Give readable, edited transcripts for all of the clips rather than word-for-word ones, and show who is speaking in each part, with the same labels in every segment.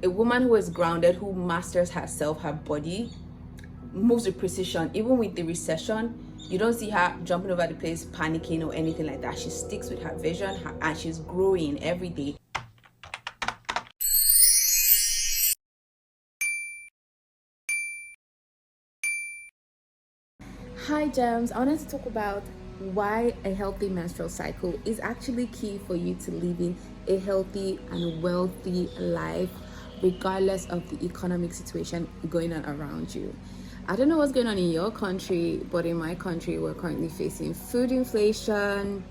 Speaker 1: A woman who is grounded, who masters herself, her body, moves with precision. Even with the recession, you don't see her jumping over the place, panicking or anything like that. She sticks with her vision, and she's growing every day. Hi Gems, I wanted to talk about why a healthy menstrual cycle is actually key for you to living a healthy and wealthy life regardless of the economic situation going on around you. I don't know what's going on in your country, but in my country we're currently facing food inflation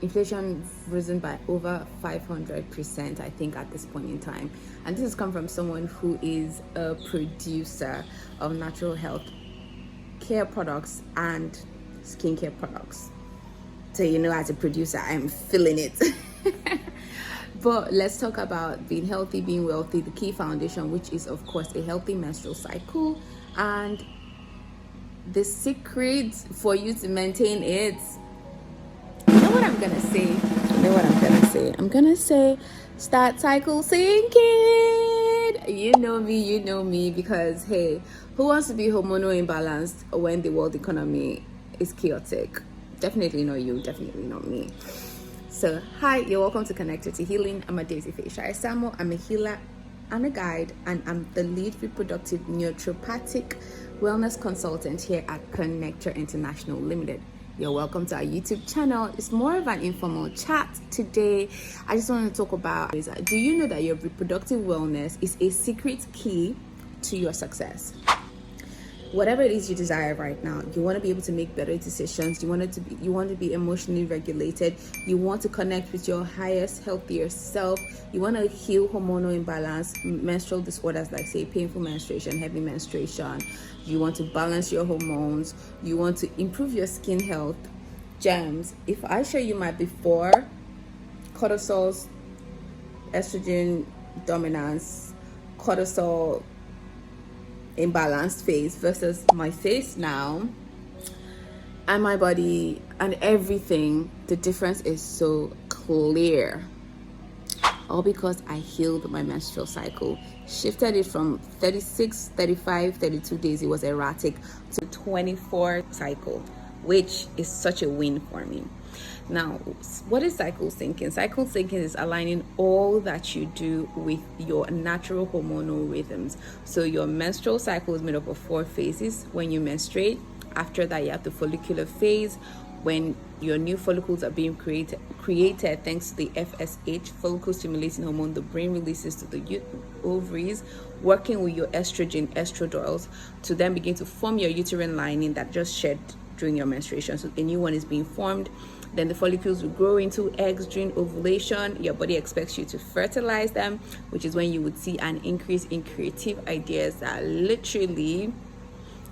Speaker 1: risen by over 500%, I think, at this point in time. And this has come from someone who is a producer of natural health care products and skincare products. So, as a producer, I'm feeling it. But let's talk about being healthy, being wealthy, the key foundation, which is, of course, a healthy menstrual cycle. And the secret for you to maintain it, you know what I'm gonna say? I'm gonna say start cycle syncing. You know me, because hey, who wants to be hormonal imbalanced when the world economy is chaotic? Definitely not you, definitely not me. So hi, you're welcome to Connected to Healing. I'm Adaeze Feyisayo. I'm a healer and a guide, and I'm the lead reproductive naturopathic wellness consultant here at Connector International Limited. You're welcome to our YouTube channel. It's more of an informal chat today. I just want to talk about, do you know that your reproductive wellness is a secret key to your success? Whatever it is you desire right now, you want to be able to make better decisions. You want to be emotionally regulated. You want to connect with your highest, healthier self. You want to heal hormonal imbalance, menstrual disorders like, say, painful menstruation, heavy menstruation. You want to balance your hormones. You want to improve your skin health. Gems, if I show you my before, cortisols, estrogen dominance, cortisol imbalanced phase versus my face now and my body and everything, the difference is so clear. All because I healed my menstrual cycle, shifted it from 36, 35, 32 days, it was erratic, to 24 cycle, which is such a win for me. Now, what is cycle syncing? Cycle syncing is aligning all that you do with your natural hormonal rhythms. So your menstrual cycle is made up of 4 phases. When you menstruate, after that you have the follicular phase, when your new follicles are being created thanks to the FSH, follicle stimulating hormone the brain releases to the ovaries, working with your estrogen, estradiol, to then begin to form your uterine lining that just shed during your menstruation. So a new one is being formed. Then the follicles will grow into eggs during ovulation. Your body expects you to fertilize them, which is when you would see an increase in creative ideas that literally,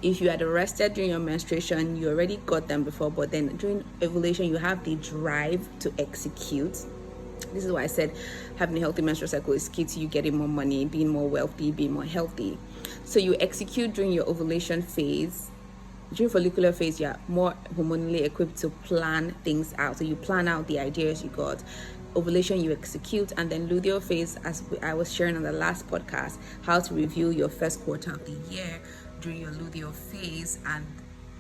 Speaker 1: if you had rested during your menstruation, you already got them before, but then during ovulation, you have the drive to execute. This is why I said having a healthy menstrual cycle is key to you getting more money, being more wealthy, being more healthy. So you execute during your ovulation phase. During follicular phase, you're more hormonally equipped to plan things out. So you plan out the ideas you got. Ovulation, you execute. And then luteal phase, as I was sharing on the last podcast, how to review your first quarter of the year during your luteal phase, and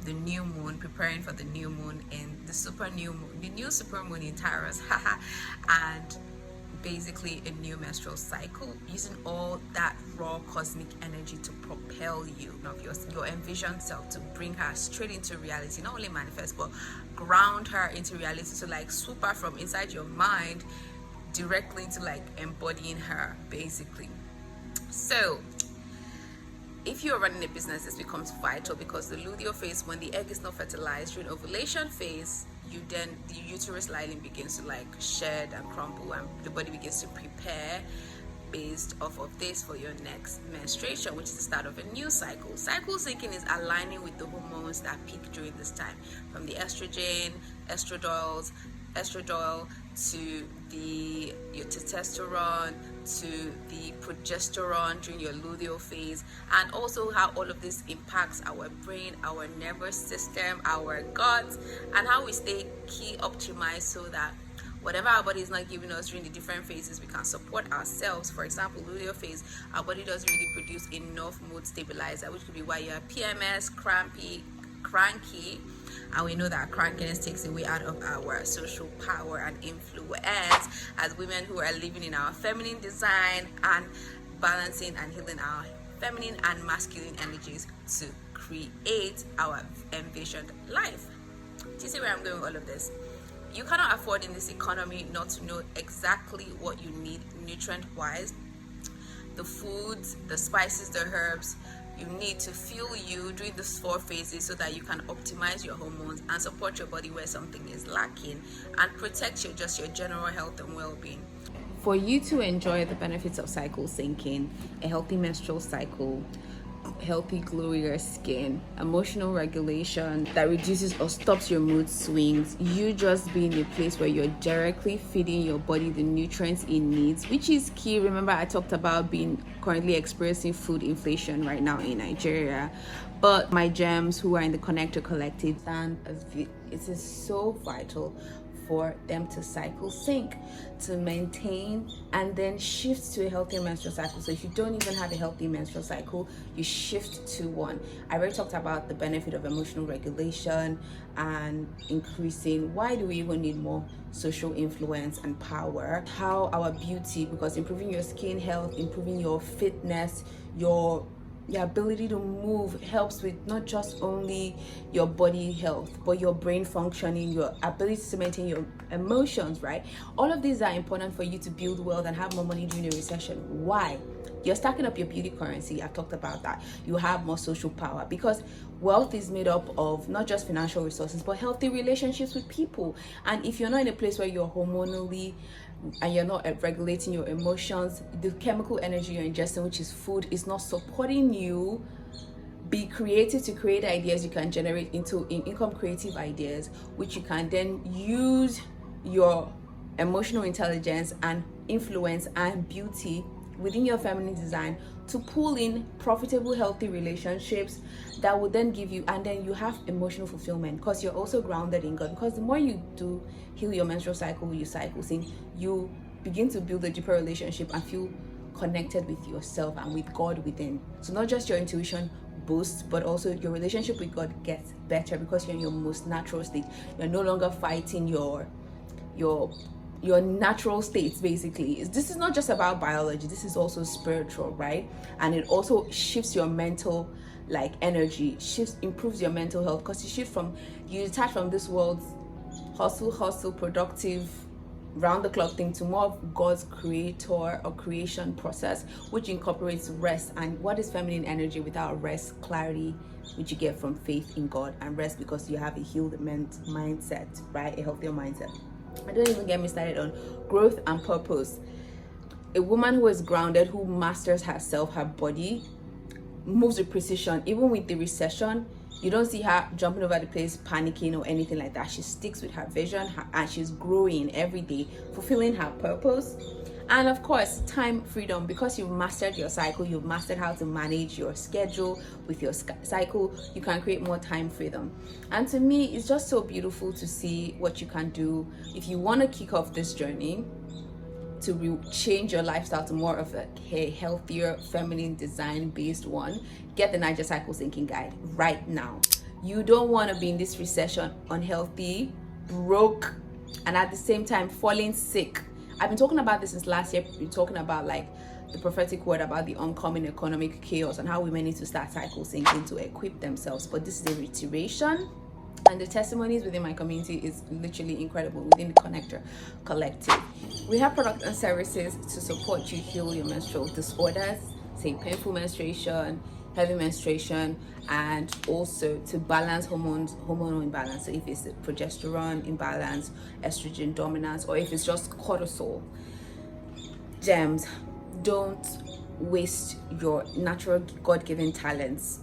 Speaker 1: the new moon, preparing for the new moon in the new super moon in Taurus, and basically a new menstrual cycle, using all that raw cosmic energy to propel you of your envisioned self, to bring her straight into reality, not only manifest but ground her into reality, so like swoop her from inside your mind directly into like embodying her basically. So if you're running a business, this becomes vital, because the luteal phase, when the egg is not fertilized, during ovulation phase, the uterus lining begins to like shed and crumble, and the body begins to prepare based off of this for your next menstruation, which is the start of a new cycle. Cycle syncing is aligning with the hormones that peak during this time, from the estrogen, estradiol, to your testosterone, to the progesterone during your luteal phase, and also how all of this impacts our brain, our nervous system, our gut, and how we stay key optimized so that whatever our body is not giving us during the different phases, we can support ourselves. For example, luteal phase, our body doesn't really produce enough mood stabilizer, which could be why you have PMS, cranky, and we know that crankiness takes away out of our social power and influence as women who are living in our feminine design and balancing and healing our feminine and masculine energies to create our envisioned life. Do you see where I'm going with all of this? You cannot afford in this economy not to know exactly what you need nutrient wise, the foods, the spices, the herbs you need to fuel you during the 4 phases so that you can optimize your hormones and support your body where something is lacking and protect your general health and well-being. For you to enjoy the benefits of cycle syncing, a healthy menstrual cycle, healthy glow your skin, emotional regulation that reduces or stops your mood swings, you just be in a place where you're directly feeding your body the nutrients it needs, which is key. Remember, I talked about being currently experiencing food inflation right now in Nigeria, but my gems who are in the Connector Collective stand as it is so vital for them to cycle sync, to maintain and then shift to a healthy menstrual cycle. So if you don't even have a healthy menstrual cycle, you shift to one. I already talked about the benefit of emotional regulation and increasing why do we even need more social influence and power, how our beauty, because improving your skin health, improving your fitness, your ability to move helps with not just only your body health but your brain functioning, your ability to maintain your emotions, right? All of these are important for you to build wealth and have more money during a recession. Why? You're stacking up your beauty currency. I've talked about that. You have more social power because wealth is made up of not just financial resources but healthy relationships with people. And if you're not in a place where you're hormonally and you're not regulating your emotions, the chemical energy you're ingesting, which is food, is not supporting you be creative to create ideas you can generate into income creative ideas, which you can then use your emotional intelligence and influence and beauty within your feminine design to pull in profitable, healthy relationships that will then give you, and then you have emotional fulfillment because you're also grounded in God. Because the more you do heal your menstrual cycle, you cycle sync, you begin to build a deeper relationship and feel connected with yourself and with God within. So not just your intuition boosts, but also your relationship with God gets better because you're in your most natural state. You're no longer fighting your natural states. Basically, this is not just about biology, this is also spiritual, right? And it also shifts your mental energy, improves your mental health because you detach from this world's hustle productive round the clock thing to more of God's creator or creation process, which incorporates rest. And what is feminine energy without rest? Clarity, which you get from faith in God, and rest because you have a healed mindset, right? A healthier mindset. I don't even get me started on growth and purpose. A woman who is grounded, who masters herself, her body, moves with precision. Even with the recession, you don't see her jumping over the place, panicking or anything like that. She sticks with her vision and she's growing every day, fulfilling her purpose. And of course, time freedom, because you've mastered your cycle, you've mastered how to manage your schedule with your cycle, you can create more time freedom. And to me, it's just so beautiful to see what you can do if you want to kick off this journey to change your lifestyle to more of a healthier, feminine design based one. Get the Niger Cycle Syncing Guide right now. You don't want to be in this recession unhealthy, broke, and at the same time falling sick. I've been talking about this since last year. We've been talking about the prophetic word about the oncoming economic chaos and how women need to start cycle syncing to equip themselves. But this is a reiteration, and the testimonies within my community is literally incredible within the Connector Collective. We have products and services to support you heal your menstrual disorders, say painful menstruation, heavy menstruation, and also to balance hormonal imbalance. So if it's progesterone imbalance, estrogen dominance, or if it's just cortisol. Gems, don't waste your natural God-given talents.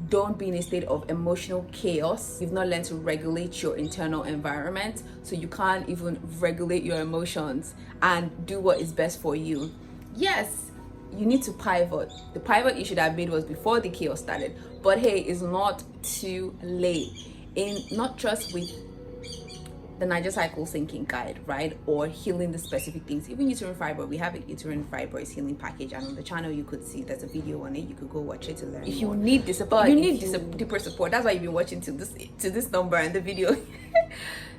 Speaker 1: Don't be in a state of emotional chaos. You've not learned to regulate your internal environment, so you can't even regulate your emotions and do what is best for you. Yes, you need to pivot. The pivot you should have made was before the chaos started. But hey, it's not too late. In not just with the Niger Cycle Syncing Guide, right? Or healing the specific things. Even uterine fibroid, we have an uterine fibroids healing package, and on the channel you could see there's a video on it. You could go watch it to learn. If you need this support, deeper support. That's why you've been watching to this number and the video.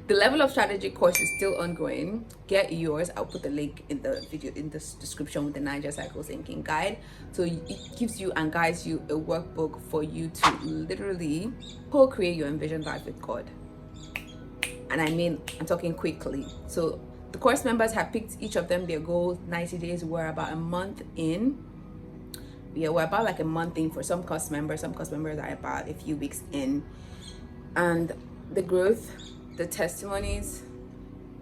Speaker 1: The level of strategy course is still ongoing. Get yours. I'll put the link in the video in the description with the Niger Cycle Syncing Guide. So it gives you and guides you a workbook for you to literally co-create your envisioned life with God. And I mean, I'm talking quickly. So the course members have picked each of them their goal, 90 days. We're about a month in. Yeah, we're about like a month in for some course members. Some course members are about a few weeks in. And the growth, the testimonies,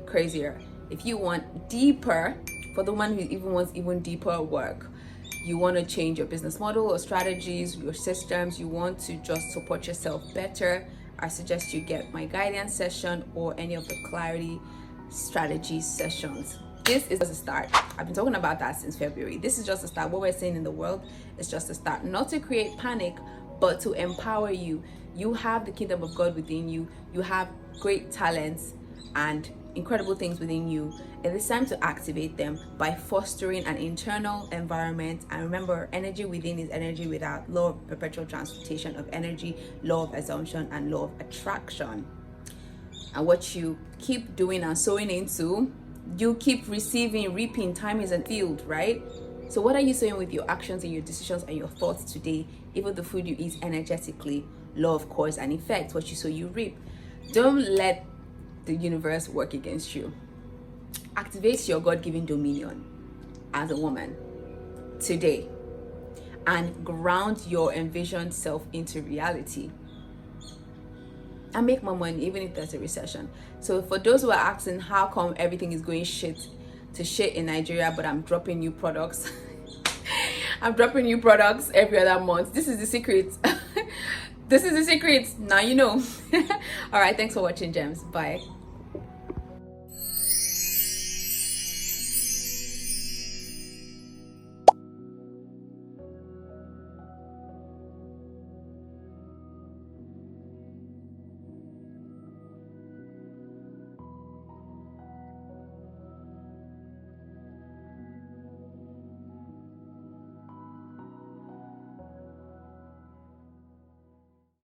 Speaker 1: crazier. If you want deeper, for the one who even wants even deeper work, you want to change your business model or strategies, your systems, you want to just support yourself better, I suggest you get my guidance session or any of the clarity strategy sessions. This is just a start. I've been talking about that since February. This is just a start. What we're seeing in the world is just a start. Not to create panic, but to empower you. You have the kingdom of God within you. You have great talents and incredible things within you. It is time to activate them by fostering an internal environment. And remember, energy within is energy without. Law of perpetual transmutation of energy, law of assumption, and law of attraction. And what you keep doing and sowing into, you keep receiving, reaping. Time is a field, right? So what are you saying with your actions and your decisions and your thoughts today? Even the food you eat energetically, law of cause and effect. What you sow, you reap. Don't let the universe work against you. Activate your God-given dominion as a woman today and ground your envisioned self into reality and make more money even if there's a recession. So for those who are asking how come everything is going shit in Nigeria, but I'm dropping new products I'm dropping new products every other month. This is the secret. This is the secret. Now you know. All right, thanks for watching, gems. Bye.